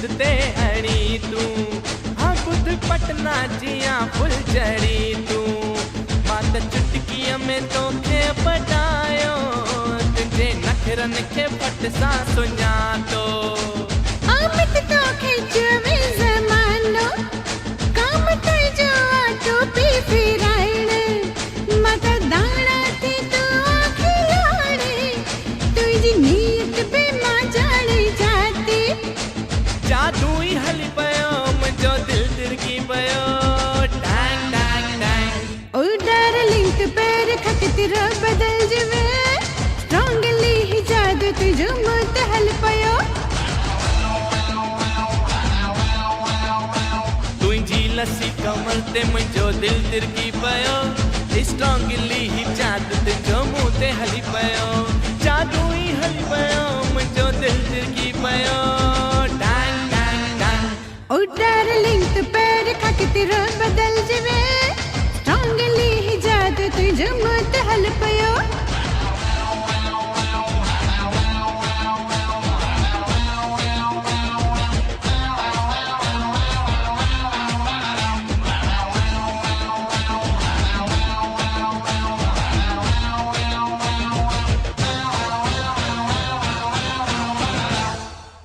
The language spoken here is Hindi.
सिंध ते अड़ी तू हाँ बुध पटना जिया फुल जड़ी तू बात चुटकीअ में तोखे पटायो तुझे नखरन के फट सा सुञातो अमित तोखे चवे ज़मानो काम तुझो टोपी फिराइण मता दाणा ते तू खिलाड़े तुझी नीयत बे मां जाने जाती जादू ही हली पयो मुझो दिल तिरकी पयो टैंग टैंग टैंग ओ डार्लिंग तू पैर खट तेरा बदल जवे स्ट्रांगली ही जादू तुझो मुत हल पयो तुझी लसी कमर ते मुझो दिल तिरकी पयो स्ट्रांगली ही जादू तुझो मुंह ते हली पयो जादू ही हली पयो मुझो दिल तिरकी पयो टैंग टैंग टैंग ओ डार्लिंग तू पैर खट तेरा बदल